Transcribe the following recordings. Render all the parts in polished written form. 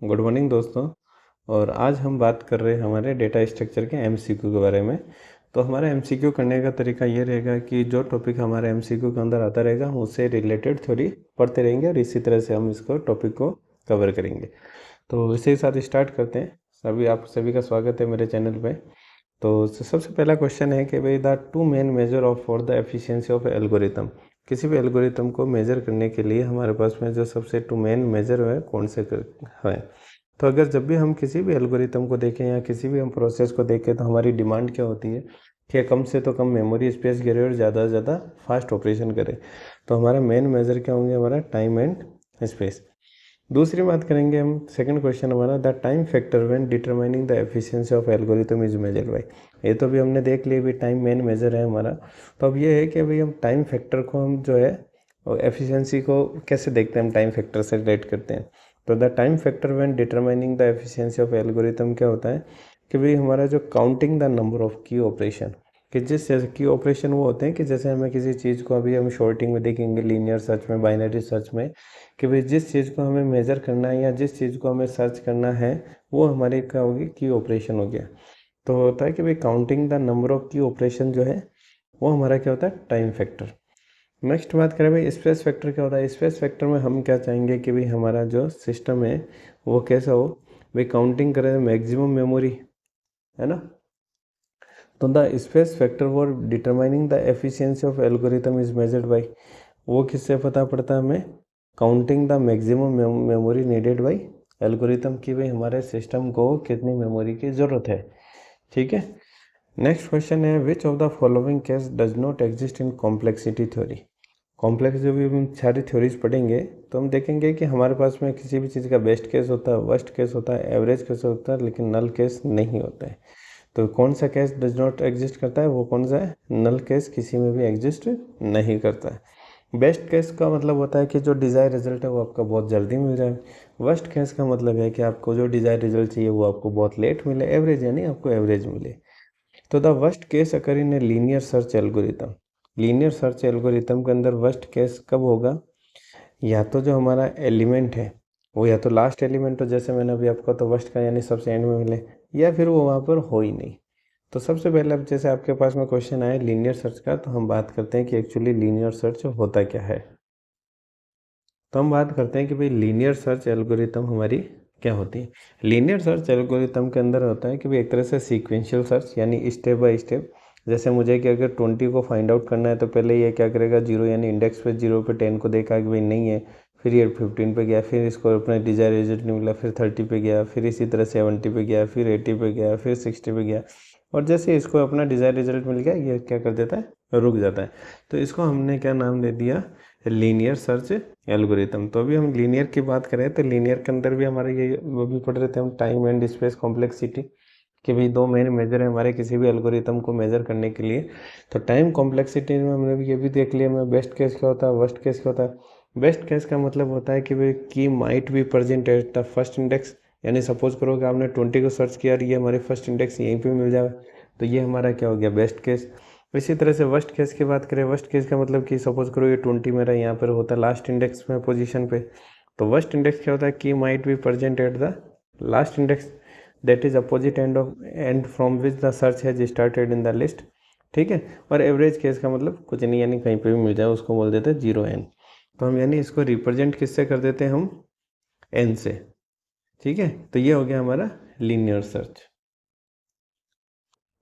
Good morning दोस्तों। और आज हम बात कर रहे हैं हमारे डेटा स्ट्रक्चर के एमसीक्यू के बारे में। तो हमारा एमसीक्यू करने का तरीका ये रहेगा कि जो टॉपिक हमारे एमसीक्यू के अंदर आता रहेगा हम उससे रिलेटेड थ्योरी पढ़ते रहेंगे और इसी तरह से हम इसको टॉपिक को कवर करेंगे। तो इसी के साथ स्टार्ट करते हैं। आप सभी का स्वागत है मेरे चैनल पे। तो सबसे पहला क्वेश्चन है कि भाई the two main measure of for the efficiency of algorithm. किसी भी एल्गोरिथम को मेजर करने के लिए हमारे पास में जो सबसे टू मेन मेजर है कौन से है। तो अगर जब भी हम किसी भी एल्गोरिथम को देखें या किसी भी हम प्रोसेस को देखें तो हमारी डिमांड क्या होती है कि कम से तो कम मेमोरी स्पेस गिरे और ज़्यादा से ज़्यादा फास्ट ऑपरेशन करे। तो हमारा मेन मेजर क्या होंगे, हमारा टाइम एंड स्पेस। दूसरी बात करेंगे हम, सेकंड क्वेश्चन हमारा the time factor when determining the efficiency of algorithm is measured by. ये तो भी हमने देख लिया भी टाइम मेन मेजर है हमारा। तो अब ये है कि भाई हम टाइम फैक्टर को हम जो है और एफिशिएंसी को कैसे देखते हैं, हम टाइम फैक्टर से रिलेट करते हैं। तो the time factor when determining the efficiency of algorithm क्या होता है कि भाई हमारा जो काउंटिंग द नंबर ऑफ की ऑपरेशन, कि जिस की ऑपरेशन वो होते हैं कि जैसे हमें किसी चीज़ को अभी हम शॉर्टिंग में देखेंगे, लीनियर सर्च में, बाइनरी सर्च में, कि भाई जिस चीज़ को हमें मेज़र करना है या जिस चीज़ को हमें सर्च करना है वो हमारी क्या होगी, की ऑपरेशन हो गया। तो होता है कि भाई काउंटिंग द नंबर ऑफ की ऑपरेशन जो है वो हमारा क्या होता है, टाइम फैक्टर। नेक्स्ट बात करें भाई स्पेस फैक्टर क्या होता है। स्पेस फैक्टर में हम क्या चाहेंगे कि भाई हमारा जो सिस्टम है वो कैसा हो, भाई काउंटिंग करें मैक्सिमम मेमोरी, है ना। तो the space factor for determining the efficiency of algorithm is measured by, वो किससे पता पड़ता है हमें, counting the maximum memory needed bye algorithm, की भाई हमारे सिस्टम को कितनी मेमोरी की ज़रूरत है। ठीक है। नेक्स्ट क्वेश्चन है विच of the following case does not exist in complexity theory. Complex जो भी हम सारी थ्योरीज पढ़ेंगे तो हम देखेंगे कि हमारे पास में किसी भी चीज़ का बेस्ट केस होता है, वर्स्ट केस होता है, एवरेज केस होता है, लेकिन नल केस नहीं होता है। तो कौन सा केस डज नॉट एग्जिस्ट करता है, वो कौन सा है, नल केस किसी में भी एग्जिस्ट नहीं करता है। बेस्ट केस का मतलब होता है कि जो डिज़ायर रिजल्ट है वो आपका बहुत जल्दी मिल जाए। वर्स्ट केस का मतलब है कि आपको जो डिज़ायर रिजल्ट चाहिए वो आपको बहुत लेट मिले। एवरेज यानी आपको एवरेज मिले। तो the worst case occur in a linear search algorithm. Linear search algorithm के अंदर वर्स्ट केस कब होगा, या तो जो हमारा एलिमेंट है वो या तो लास्ट एलिमेंट हो, जैसे मैंने अभी आपको तो वर्स्ट का यानी सबसे एंड में मिले, या फिर वो वहाँ पर हो ही नहीं। तो सबसे पहले अब जैसे आपके पास में क्वेश्चन आया लीनियर सर्च का, तो हम बात करते हैं कि एक्चुअली लीनियर सर्च होता क्या है। तो हम बात करते हैं कि भाई लीनियर सर्च एल्गोरिथम हमारी क्या होती है। लीनियर सर्च एल्गोरिथम के अंदर होता है कि भाई एक तरह से सीक्वेंशियल सर्च, यानी स्टेप बाय स्टेप। जैसे मुझे कि अगर 20 को फाइंड आउट करना है तो पहले ये क्या करेगा, 0 यानी इंडेक्स पे 0 पे 10 को देखा कि भाई नहीं है, फिर ये 15 पे गया, फिर इसको अपना डिजायर रिजल्ट नहीं मिला, फिर 30 पे गया, फिर इसी तरह 70 पे गया, फिर 80 पे गया, फिर 60 पे गया। और जैसे इसको अपना डिजायर रिजल्ट मिल गया ये क्या कर देता है, रुक जाता है। तो इसको हमने क्या नाम दे दिया, लीनियर सर्च एल्गोरिथम। तो अभी हम लीनियर की बात करें तो लीनियर के अंदर भी हमारे ये वो भी पढ़ रहे थे हम, टाइम एंड स्पेस कॉम्प्लेक्सिटी, कि भाई दो मेन मेजर है हमारे किसी भी एल्गोरिथम को मेजर करने के लिए। तो टाइम कॉम्प्लेक्सिटी में हमने भी ये भी देख लिया, मैं बेस्ट केस क्या होता है, वर्स्ट केस क्या होता है। बेस्ट केस का मतलब होता है कि भाई की might be present at the first index, यानी सपोज करो कि आपने 20 को सर्च किया और ये हमारे फर्स्ट इंडेक्स यहीं पे मिल जाए, तो ये हमारा क्या हो गया, बेस्ट केस। इसी तरह से वर्स्ट केस की बात करें, वर्स्ट केस का मतलब कि सपोज करो ये 20 मेरा यहाँ पर होता है लास्ट इंडेक्स में पोजीशन पे, तो वर्स्ट इंडेक्स क्या होता है, की might be present at the last index that is opposite end of and from which the search has started in the list. ठीक है। और एवरेज केस का मतलब कुछ नहीं, यानी कहीं पे भी मिल जाए उसको बोल देते हैं 0n। तो हम यानी इसको रिप्रेजेंट किससे कर देते हैं, हम n से। ठीक है। तो ये हो गया हमारा लीनियर सर्च।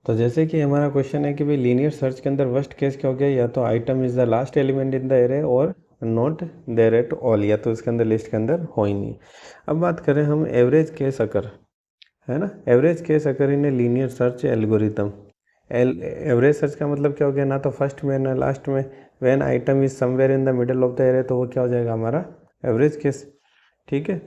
तो जैसे कि हमारा क्वेश्चन है कि भाई लीनियर सर्च के अंदर वर्स्ट केस क्या हो गया, या तो item is the last element in the array और नॉट देयर एट ऑल, या तो इसके अंदर लिस्ट के अंदर हो ही नहीं। अब बात करें हम एवरेज केस अकर, है ना, average case occur in a linear search algorithm. Average search का मतलब क्या हो गया, ना तो फर्स्ट में ना लास्ट में, when item is somewhere in the middle of the array, तो वो क्या हो जाएगा हमारा एवरेज केस। ठीक है।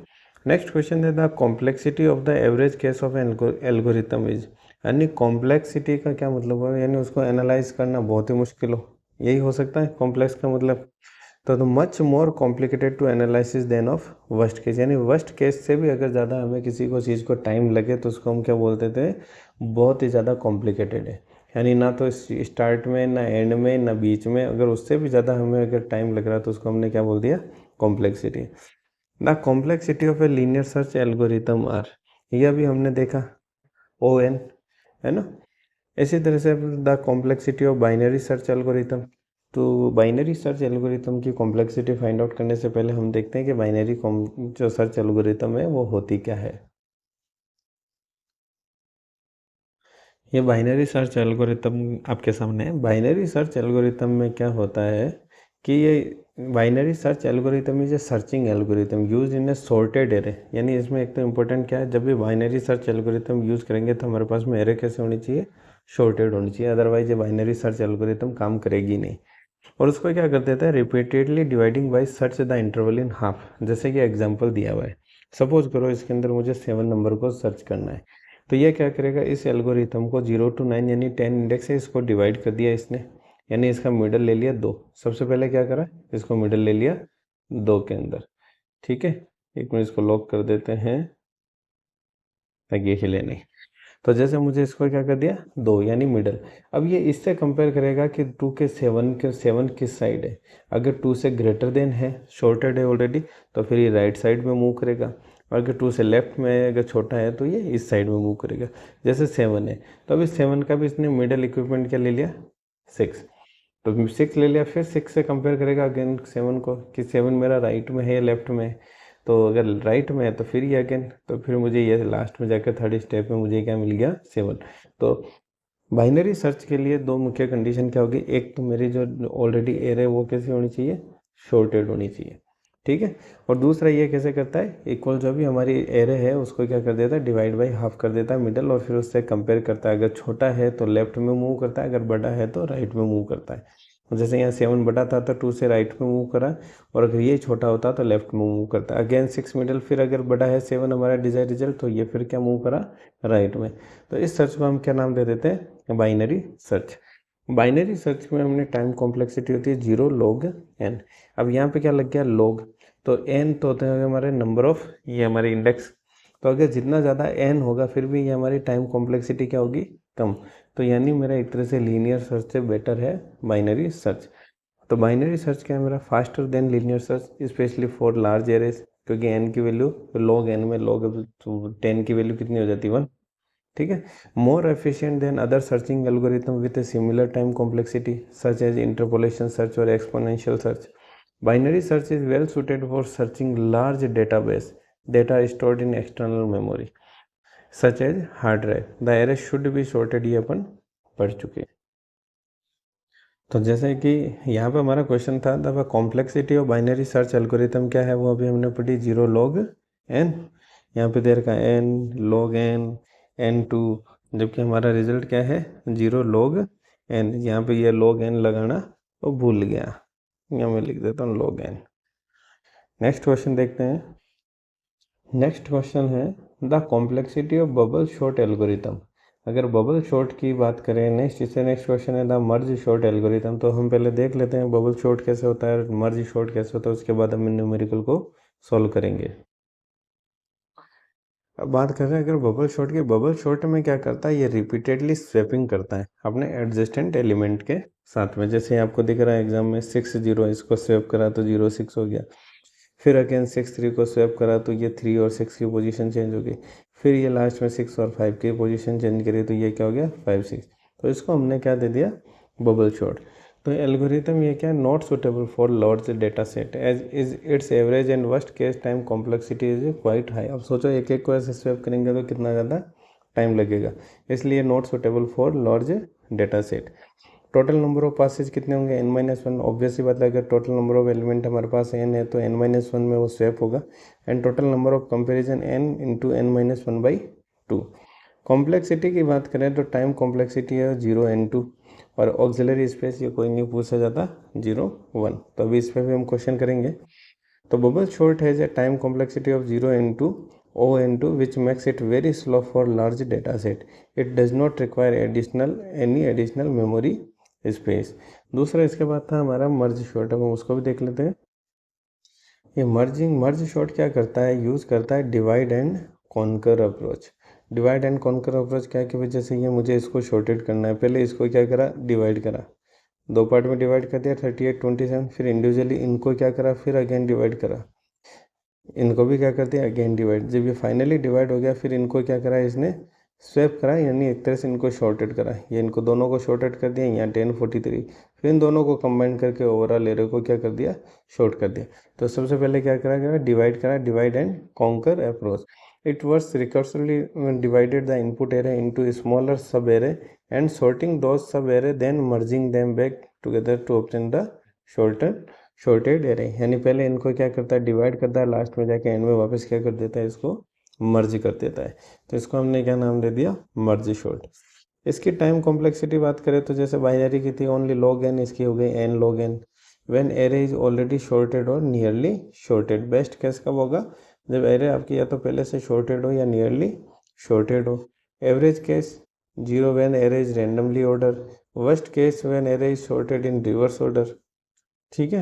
नेक्स्ट क्वेश्चन है the complexity of the average case of algorithm is, यानी कॉम्प्लेक्सिटी का क्या मतलब हुआ, यानी उसको एनालाइज करना बहुत ही मुश्किल हो, यही हो सकता है कॉम्प्लेक्स का मतलब। तो much more complicated to analysis then of worst case, यानी वर्स्ट केस से भी अगर ज़्यादा हमें किसी को चीज़ को टाइम लगे तो उसको हम क्या बोलते थे, बहुत ही ज़्यादा कॉम्प्लिकेटेड है। यानी ना तो स्टार्ट में ना एंड में ना बीच में, अगर उससे भी ज़्यादा हमें अगर टाइम लग रहा है तो उसको हमने क्या बोल दिया, complexity. The complexity of a linear search algorithm are, यह भी हमने देखा ओ एन, है ना। इसी तरह से the complexity of binary search algorithm, तो बाइनरी सर्च एल्गोरिथम की कॉम्प्लेक्सिटी फाइंड आउट करने से पहले हम देखते हैं कि बाइनरी जो सर्च एल्गोरिथम है वो होती क्या है। ये बाइनरी सर्च एल्गोरिथम आपके सामने है। बाइनरी सर्च एल्गोरिथम में क्या होता है कि ये binary search algorithm is a searching algorithm use in A sorted array, यानी इसमें एक तो इम्पोर्टेंट क्या है, जब भी बाइनरी सर्च एल्गोरिथम यूज़ करेंगे तो हमारे पास में एरे कैसे होनी चाहिए, शॉर्टेड होनी चाहिए, अदरवाइज ये बाइनरी सर्च एल्गोरिथम काम करेगी नहीं। और उसको क्या कर देता है, repeatedly dividing by search the interval in half, जैसे कि एग्जांपल दिया हुआ है। सपोज करो इसके अंदर मुझे 7 नंबर को सर्च करना है, तो ये क्या करेगा, इस एल्गोरिथम को 0 to 9 यानी 10 इंडेक्स है, इसको डिवाइड कर दिया इसने, यानी इसका मिडल ले लिया 2। सबसे पहले क्या करा, इसको मिडल ले लिया 2 के अंदर, ठीक है। एक मिनट इसको लॉक कर देते हैं ताकि ये हिले नहीं। तो जैसे मुझे इसको क्या कर दिया 2 यानी मिडल। अब ये इससे कंपेयर करेगा कि 2 के 7 किस साइड है। अगर 2 से ग्रेटर देन है, शॉर्टेड है ऑलरेडी, तो फिर ये राइट साइड में मूव करेगा। और अगर 2 से लेफ्ट में अगर छोटा है तो ये इस साइड में मूव करेगा। जैसे 7 है तो अभी 7 का भी इसने मिडल इक्विपमेंट क्या ले लिया 6, तो 6 ले लिया, फिर 6 से कंपेयर करेगा अगेन 7 को कि 7 मेरा राइट में है या लेफ्ट में है। तो अगर राइट में है तो फिर ये अगेन, तो फिर मुझे ये लास्ट में जाकर थर्ड स्टेप में मुझे क्या मिल गया 7। तो बाइनरी सर्च के लिए दो मुख्य कंडीशन क्या होगी, एक तो मेरी जो ऑलरेडी एरे वो कैसी होनी चाहिए, शॉर्टेड होनी चाहिए, ठीक है। और दूसरा ये कैसे करता है, इक्वल जो भी हमारी एरे है उसको क्या कर देता है, डिवाइड बाई हाफ कर देता है मिडल, और फिर उससे कंपेयर करता है। अगर छोटा है तो लेफ्ट में मूव करता है, अगर बड़ा है तो राइट में मूव करता है। जैसे यहाँ 7 बड़ा था तो 2 से राइट में मूव करा, और अगर ये छोटा होता तो लेफ्ट में मूव करता है। अगेन 6 मिडल, फिर अगर बड़ा है 7 हमारा डिजायर रिजल्ट, तो ये फिर क्या मूव करा, राइट में। तो इस सर्च को हम क्या नाम दे देते हैं, बाइनरी सर्च। बाइनरी सर्च में हमने टाइम कॉम्प्लेक्सिटी होती है 0 log n। अब यहाँ पे क्या लग गया log, तो n तो होते हैं हमारे नंबर ऑफ, ये हमारे इंडेक्स। तो अगर जितना ज़्यादा n होगा फिर भी ये हमारी टाइम कॉम्प्लेक्सिटी क्या होगी, कम। तो यानी मेरा एक तरह से लीनियर सर्च से बेटर है बाइनरी सर्च। तो बाइनरी सर्च क्या है मेरा, faster than linear search specially for large arrays, क्योंकि n की वैल्यू log n में log 10 की वैल्यू कितनी हो जाती है 1, ठीक है। More efficient than other searching algorithm with a similar time complexity such as interpolation search और exponential search. Binary search is well suited for searching large database data stored in external memory such as hard drive. The array should be sorted, ये अपन पढ़ चुके हैं। तो जैसे कि यहाँ पे हमारा क्वेश्चन था the complexity of binary search algorithm क्या है, वो अभी हमने पढ़ी 0 log n। यहाँ पे दे रखा है n log n n2, जबकि हमारा रिजल्ट क्या है 0 log n। यहाँ पे ये log n लगाना तो भूल गया, यहाँ मैं लिख देता हूँ log n। नेक्स्ट क्वेश्चन देखते हैं। नेक्स्ट क्वेश्चन है the complexity of bubble short algorithm. अगर बबल शॉर्ट की बात करें नेक्स्ट, इससे नेक्स्ट क्वेश्चन है द मर्ज शॉर्ट एल्गोरिथम। तो हम पहले देख लेते हैं बबल शॉर्ट कैसे होता है, मर्ज शॉर्ट कैसे होता है, उसके बाद हम न्यूमेरिकल को सॉल्व करेंगे। अब बात कर रहे हैं अगर बबल शॉर्ट की, बबल शॉर्ट में क्या करता है, ये रिपीटेडली स्वैपिंग करता है अपने एडजेस्टेंट एलिमेंट के साथ में। जैसे आपको दिख रहा है एग्जाम में 6 0, इसको स्वैप करा तो 0 6 हो गया। फिर अगेन 6 3 को स्वैप करा तो ये 3 और 6 की पोजीशन चेंज हो गई। फिर ये लास्ट में 6 और 5 की पोजीशन चेंज करी तो ये क्या हो गया 5 6। तो इसको हमने क्या दे दिया, बबल शॉर्ट। तो एल्गोरिथम ये क्या है, not suitable for large data set as is its average and worst case time complexity is quite high. अब सोचो एक एक को ऐसे स्वैप करेंगे तो कितना ज़्यादा टाइम लगेगा, इसलिए not suitable for large data set. Total number of passes कितने होंगे n-1। ऑब्वियस ही बात है अगर टोटल नंबर ऑफ एलिमेंट हमारे पास n है तो n-1 में वो स्वैप होगा। And total number of comparison n into n-1/2। Complexity की बात करें तो टाइम कॉम्प्लेक्सिटी है 0 n2, और ऑक्सिलरी स्पेस ये कोई नहीं पूछा जाता 0 1। तो अभी इस पर भी हम क्वेश्चन करेंगे। तो bubble short has a time complexity of 0 n2 O n2 which makes it very slow for large data set. It does not require any additional memory space. दूसरा इसके बाद था हमारा मर्ज शॉर्ट, अब हम उसको भी देख लेते हैं। ये मर्ज शॉर्ट क्या करता है, यूज़ करता है divide and conquer approach. Divide and conquer approach क्या है कि वजह से ये मुझे इसको शॉर्टेड करना है, पहले इसको क्या करा डिवाइड करा, 2 पार्ट में डिवाइड कर दिया 38 27, फिर इंडिविजुअली इनको क्या करा, फिर अगेन डिवाइड करा। इनको भी क्या कर दिया, अगेन डिवाइड। जब ये फाइनली डिवाइड हो गया, फिर इनको क्या करा इसने, स्वैप करा, यानी एक तरह से इनको शॉर्टेड करा। ये इनको दोनों को शॉर्टेड कर दिया, यहाँ 1043, फिर इन दोनों को कंबाइन करके ओवरऑल एरे को क्या कर दिया, शॉर्ट कर दिया। तो सबसे पहले क्या करा गया, डिवाइड करा, divide and conquer approach. It was recursively divided the input array into smaller sub array and sorting those sub array then merging them back together to obtain the shorted array। यानी पहले इनको क्या करता है, divide करता है, last में जाके एंड में वापस क्या कर देता है, इसको मर्ज कर देता है। तो इसको हमने क्या नाम दे दिया, मर्ज शॉर्ट। इसकी टाइम कॉम्प्लेक्सिटी बात करें तो जैसे बाइनरी की थी ओनली log n, इसकी हो गई n log n। When array is already shorted और नियरली शॉर्टेड। बेस्ट केस कब होगा, जब एरे आपकी या तो पहले से शॉर्टेड हो या नियरली शॉर्टेड हो। Average case 0 when array is randomly ordered। worst case when array is sorted in reverse order। ठीक है।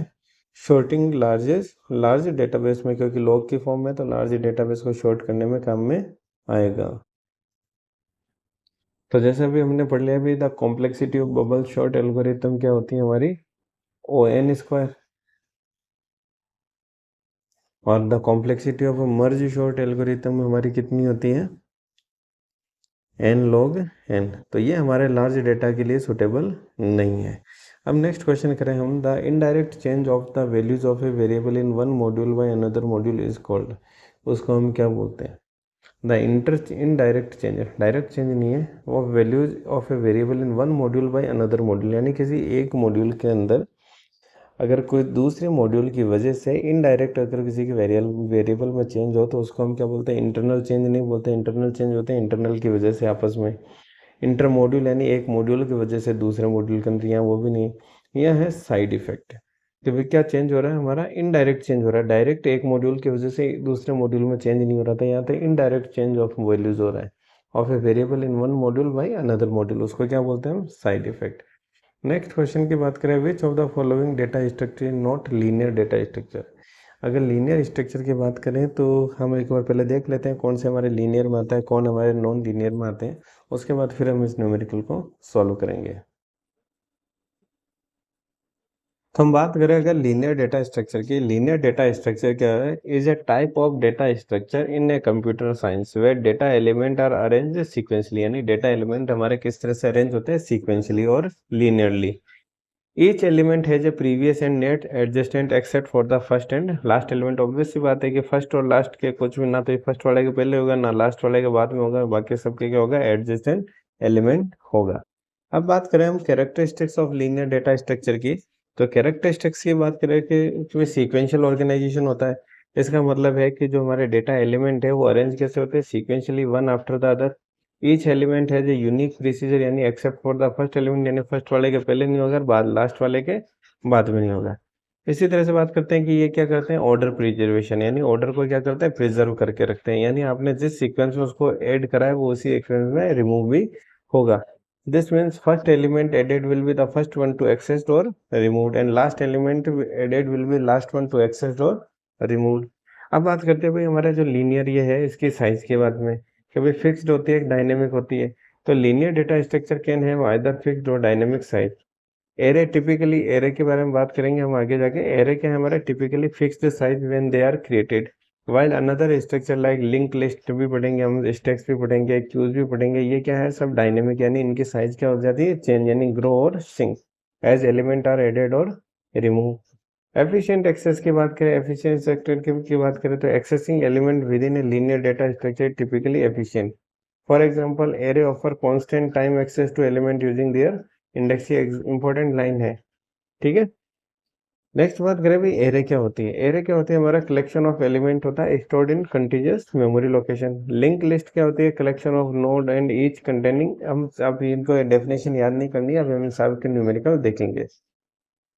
शॉर्टिंग लार्ज डेटाबेस में, क्योंकि लॉग की फॉर्म में, तो लार्ज डेटाबेस को शॉर्ट करने में काम में आएगा। तो जैसे अभी हमने पढ़ लिया अभी, the complexity of bubble short algorithm क्या होती है हमारी, O(n)²। और the complexity of merge short algorithm हमारी कितनी होती है, n log n। तो ये हमारे लार्ज डेटा के लिए सुटेबल नहीं है। अब नेक्स्ट क्वेश्चन करें हम, the indirect change of the values of a variable in one module by another module is called. उसको हम क्या बोलते हैं, the indirect change. Direct change नहीं है, of values of a variable in one module by another module, यानी किसी एक मॉड्यूल के अंदर अगर कोई दूसरे मॉड्यूल की वजह से इनडायरेक्ट अगर किसी के वेरिएबल में चेंज हो तो उसको हम क्या बोलते हैं, इंटरनल चेंज नहीं बोलते। इंटरनल चेंज होते हैं इंटरनल की वजह से आपस में। इंटर मॉड्यूल यानी एक मॉड्यूल की वजह से दूसरे मॉड्यूल के अंदर, यहाँ वो भी नहीं, यह है साइड इफेक्ट। तो फिर क्या चेंज हो रहा है हमारा, इनडायरेक्ट चेंज हो रहा है। डायरेक्ट एक मॉड्यूल की वजह से दूसरे मॉड्यूल में चेंज नहीं हो रहा था, यहाँ पे इनडायरेक्ट चेंज ऑफ वैल्यूज हो रहा है of a variable in one module by another module, उसको क्या बोलते हैं हम, साइड इफेक्ट। नेक्स्ट क्वेश्चन की बात करें, विच of the following data structure not linear data structure. अगर लीनियर स्ट्रक्चर की बात करें तो हम एक बार पहले देख लेते हैं कौन से हमारे लीनियर में आता है, कौन हमारे नॉन लीनियर में आते हैं, उसके बाद फिर हम इस न्यूमेरिकल को सॉल्व करेंगे। तो हम बात करें अगर लीनियर डेटा स्ट्रक्चर की, लीनियर डेटा स्ट्रक्चर क्या है, is a type of data structure in a computer science where data element are arrange sequentially. यानी डेटा एलिमेंट हमारे किस तरह से अरेंज होते हैं, सीक्वेंसली और linearly. Each element has a previous and next adjacent except for the first and last element. Obvious सी बात है कि फर्स्ट और लास्ट के कुछ भी ना, तो फर्स्ट वाले के पहले होगा ना लास्ट वाले के बाद में होगा, बाकी सबके क्या होगा, एडजस्टेंट एलिमेंट होगा। अब बात करें हम characteristics of linear data structure की, तो कैरेक्टरिस्टिक्स की बात करें कि उसमें सीक्वेंशियल ऑर्गेनाइजेशन होता है। इसका मतलब है कि जो हमारे डेटा एलिमेंट है वो अरेंज कैसे होते हैं, sequentially, one after the other. Each element है जो यूनिक प्रोसीजर, यानी accept for the first element, यानी फर्स्ट वाले के पहले नहीं होगा, बाद लास्ट वाले के बाद में नहीं होगा। इसी तरह से बात करते हैं कि ये क्या करते हैं, ऑर्डर प्रिजर्वेशन, यानी ऑर्डर को क्या करते हैं, प्रिजर्व करके रखते हैं। यानी आपने जिस सीक्वेंस में उसको ऐड करा है वो उसी सीक्वेंस में रिमूव भी होगा। This means first element added will be the first one to accessed or removed and last element added will be last one to accessed or removed। अब बात करते हैं भाई हमारा जो लीनियर ये है इसकी साइज के बारे में, कि भाई फिक्स्ड होती है डायनेमिक होती है। तो लीनियर डेटा स्ट्रक्चर कैन है आइदर फिक्स्ड और dynamic size. Array typically, array के बारे में बात करेंगे हम आगे जाके। एरे क्या है हमारा, typically fixed size when they are created, while another structure like link list भी पढ़ेंगे हम, स्टैक्स भी पढ़ेंगे, क्यूज भी पढ़ेंगे, ये क्या है सब डायनेमिक, यानी इनकी साइज क्या हो जाती है, चेंज, यानी ग्रो और shrink as element are added और रिमूव। एफिशिएंट एक्सेस की बात करें, एफिशिएंट सेक्टर की बात करें तो accessing element within a linear data structure typically efficient. For example array offer constant time access to element using their index, ये important line है, ठीक है। नेक्स्ट बात करें भाई एरे क्या होती है। एरे क्या होती है, हमारा कलेक्शन ऑफ एलिमेंट होता है stored in continuous memory location. Link list क्या होती है, collection of node and each containing, हम अब इनको डेफिनेशन याद नहीं करनी है, अब हम सब के न्यूमेरिकल देखेंगे।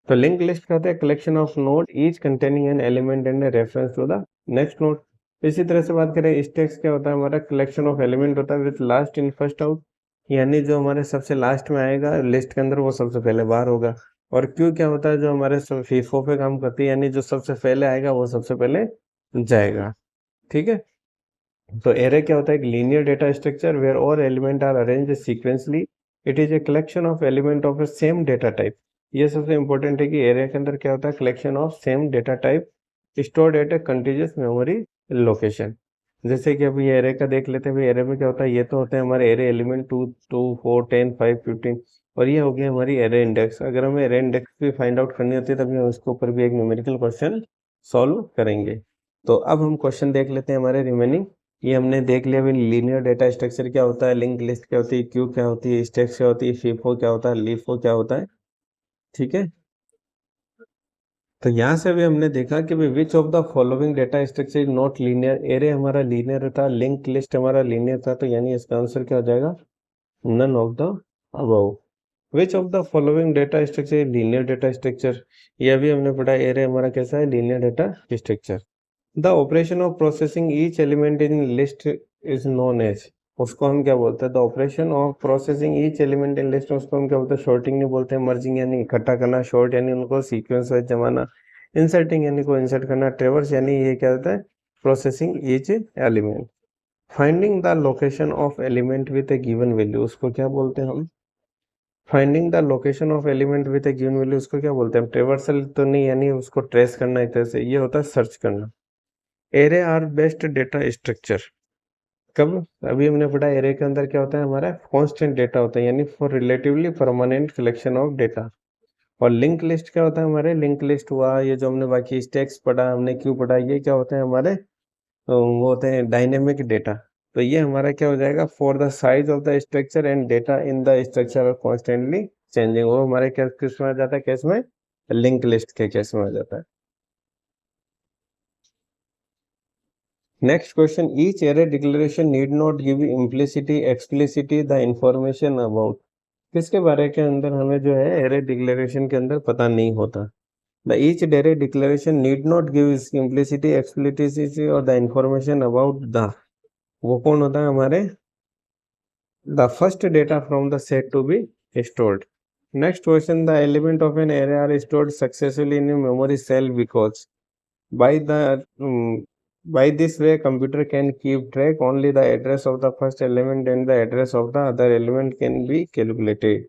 तो लिंक लिस्ट क्या होता है, collection of node each containing an element and reference to the next node. इसी तरह से बात करें स्टैक्स क्या होता है, हमारा कलेक्शन ऑफ एलिमेंट होता है with last in first out, यानी जो हमारे सबसे लास्ट में आएगा लिस्ट के अंदर वो सबसे पहले बाहर होगा। और क्यू क्या होता है, जो हमारे फीफो पे काम करती है, यानी जो सबसे पहले आएगा वो सबसे पहले जाएगा, ठीक है। तो एरे क्या होता है, एक linear data structure where all element are arranged sequentially. It is a collection of element of a same data type. ये सबसे इंपॉर्टेंट है कि एरे के अंदर क्या होता है, collection of same data type stored at A continuous memory location. जैसे कि अभी एरे का देख लेते हैं, भाई एरे में क्या होता है, ये तो होते हैं हमारे एरे एलिमेंट 2 2 4 10 5 15, और ये हो गया हमारी एरे इंडेक्स। अगर हमें एरे इंडेक्स भी फाइंड आउट करनी होती है तभी हम इसके ऊपर भी एक न्यूमेरिकल क्वेश्चन सॉल्व करेंगे। तो अब हम क्वेश्चन देख लेते हैं हमारे रिमेनिंग। ये हमने देख लिया भाई लीनियर डेटा स्ट्रक्चर क्या होता है, लिंक लिस्ट क्या होती है, क्यू क्या होती है, स्टैक क्या होती है, फीफो क्या होता है, लीफो क्या होता है। ठीक है, तो यहाँ से भी हमने देखा कि भाई which of the following data structure is not linear. Array हमारा लीनियर था, लिंक लिस्ट हमारा लीनियर था, तो यानी इसका आंसर क्या हो जाएगा, none of the above. Which of the following data structure is linear data structure, ये भी हमने पढ़ा, एरे हमारा कैसा है, linear data structure. The operation of processing each element in list is known as, उसको हम क्या बोलते हैं, the operation of processing each element in list, उसको हम क्या बोलते हैं, शॉर्टिंग नहीं बोलते हैं, मर्जिंग यानी इकट्ठा करना, शॉर्ट यानी उनको सीक्वेंस वाइज जमाना, इंसर्टिंग यानी को इंसर्ट करना, ट्रेवर्स यानी ये क्या होता है, processing each element. Finding the location of element with A given value, उसको क्या बोलते हैं हम, finding the location of element with A given value, उसको क्या बोलते हैं, ट्रेवर्सल तो नहीं, यानी उसको ट्रेस करना एक तरह से, ये होता है सर्च करना। Array are best data structure कब, अभी हमने पढ़ा एरे के अंदर क्या होता है, हमारा कांस्टेंट डेटा होता है, यानी for relatively permanent collection of data. और लिंक लिस्ट क्या होता है, हमारे लिंक लिस्ट हुआ, ये जो हमने बाकी स्टैक्स पढ़ा, हमने क्यों पढ़ा, ये क्या होते हैं हमारे, वो होते हैं डायनेमिक डेटा। तो ये हमारा क्या हो जाएगा, for the size of the structure and data in the structure are constantly changing, वो हमारे क्या किस में आ जाता है, केस में, लिंक लिस्ट के केस में आ जाता है। Next question, each array declaration need not give implicitly explicitly the information about, किसके बारे के अंदर हमें जो है एरे डिक्लेरेशन के अंदर पता नहीं होता। The each array declaration need not give implicitly explicitly और द information about the, वो कौन होता है हमारे, the first data from the set to be stored। Next question, the element of an array are stored successfully in a memory cell because by the by this way computer can keep track only the address of the first element and the address of the other element can be calculated।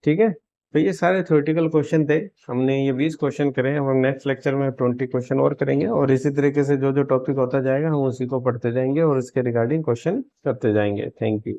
ठीक है, तो ये सारे theoretical question थे, हमने ये 20 question करे हैं, हम नेक्स्ट लेक्चर में 20 क्वेश्चन और करेंगे, और इसी तरीके से जो जो टॉपिक होता जाएगा हम उसी को पढ़ते जाएंगे और इसके रिगार्डिंग क्वेश्चन करते जाएंगे। Thank you.